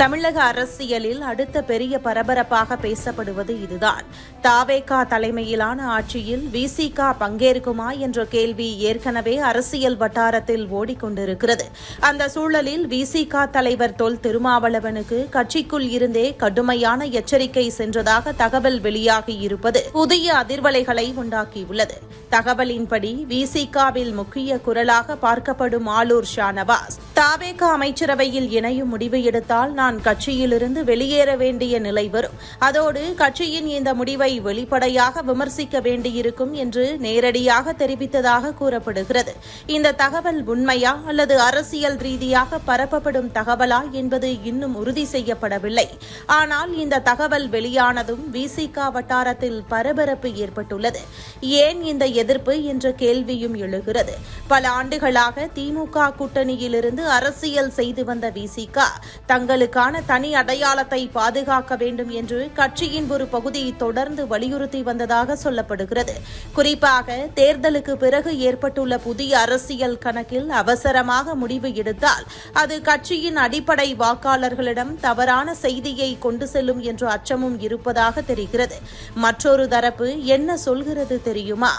தமிழக அரசியலில் அடுத்த பெரிய பரபரப்பாக பேசப்படுவது இதுதான். தாவேகா தலைமையிலான ஆட்சியில் விசிக பங்கேற்குமா என்ற கேள்வி ஏற்கனவே அரசியல் வட்டாரத்தில் ஓடிக்கொண்டிருக்கிறது. அந்த சூழலில் விசிக தலைவர் தொல் திருமாவளவனுக்கு கட்சிக்குள் இருந்தே கடுமையான எச்சரிக்கை சென்றதாக தகவல் வெளியாகியிருப்பது புதிய அதிர்வலைகளை உண்டாக்கியுள்ளது. தகவலின்படி விசிகவில் முக்கிய குரலாக பார்க்கப்படும் ஆளூர் ஷானவாஸ் தாவேகா அமைச்சரவையில் இணையும் முடிவு எடுத்தால் நான் கட்சியிலிருந்து வெளியேற வேண்டிய நிலை வரும், அதோடு கட்சியின் இந்த முடிவை வெளிப்படையாக விமர்சிக்க வேண்டியிருக்கும் என்று நேரடியாக தெரிவித்ததாக கூறப்படுகிறது. இந்த தகவல் உண்மையா அல்லது அரசியல் ரீதியாக பரப்பப்படும் தகவலா என்பது இன்னும் உறுதி செய்யப்படவில்லை. ஆனால் இந்த தகவல் வெளியானதும் விசிக வட்டாரத்தில் பரபரப்பு ஏற்பட்டுள்ளது. ஏன் இந்த எதிர்ப்பு என்ற கேள்வியும் எழுகிறது. பல ஆண்டுகளாக திமுக கூட்டணியிலிருந்து அரசியல் செய்து வந்த விசிக தங்களுக்கான தனி அடையாளத்தை பாதுகாக்க வேண்டும் என்று கட்சியின் ஒரு பகுதி தொடர்ந்து வலியுறுத்தி வந்ததாக சொல்லப்படுகிறது. குறிப்பாக தேர்தலுக்கு பிறகு ஏற்பட்டுள்ள புதிய அரசியல் கணக்கில் அவசரமாக முடிவு எடுத்தால் அது கட்சியின் அடிப்படை வாக்காளர்களிடம் தவறான செய்தியை கொண்டு செல்லும் என்ற அச்சமும் இருப்பதாக தெரிகிறது. மற்றொரு தரப்பு என்ன சொல்கிறது தெரியுமா?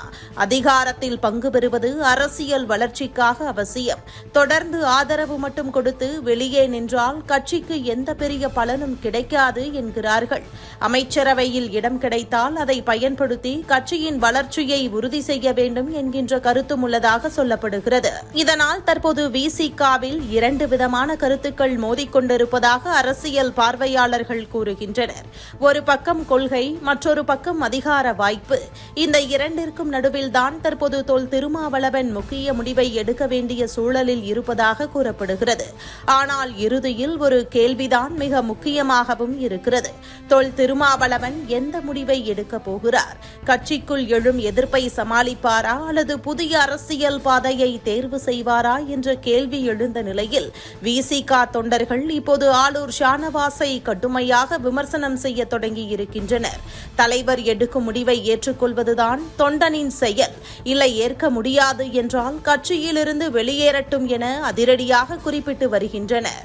அதிகாரத்தில் பங்கு பெறுவது அரசியல் வளர்ச்சிக்காக அவசியம். தொடர்ந்து ஆதரவு மட்டும் கொடுத்து வெளியே நின்றால் கட்சிக்கு எந்த பெரிய பலனும் கிடைக்காது என்கிறார்கள். அமைச்சரவையில் இடம் கிடைத்தால் அதை பயன்படுத்தி கட்சியின் வளர்ச்சியை உறுதி செய்ய வேண்டும் என்கின்ற கருத்தும் உள்ளதாக சொல்லப்படுகிறது. இதனால் தற்போது விசிகவில் இரண்டு விதமான கருத்துக்கள் மோதிக்கொண்டிருப்பதாக அரசியல் பார்வையாளர்கள் கூறுகின்றனர். ஒரு பக்கம் கொள்கை, மற்றொரு பக்கம் அதிகார வாய்ப்பு. இந்த இரண்டிற்கும் நடுவில்தான் தற்போது தொல் திருமாவளவன் முக்கிய முடிவை எடுக்க வேண்டிய சூழலில் இருப்பதாக கூறப்படுகிறது. ஆனால் இறுதியில் ஒரு கேள்விதான் மிக முக்கியமாகவும் இருக்கிறது. தொல் திருமாவளவன் எந்த முடிவை எடுக்கப் போகிறார்? கட்சிக்குள் எழும் எதிர்ப்பை சமாளிப்பாரா அல்லது புதிய அரசியல் பாதையை தேர்வு செய்வாரா என்ற கேள்வி எழுந்த நிலையில் விசிக தொண்டர்கள் இப்போது ஆளூர் ஷானவாஸை கடுமையாக விமர்சனம் செய்ய தொடங்கியிருக்கின்றனர். தலைவர் எடுக்கும் முடிவை ஏற்றுக்கொள்வதுதான் தொண்டனின் செயல். இல்லை, ஏற்க முடியாது என்றால் கட்சியிலிருந்து வெளியேறட்டும் என அதிரடியாக குறிப்பிட்டு வருகின்றனர்.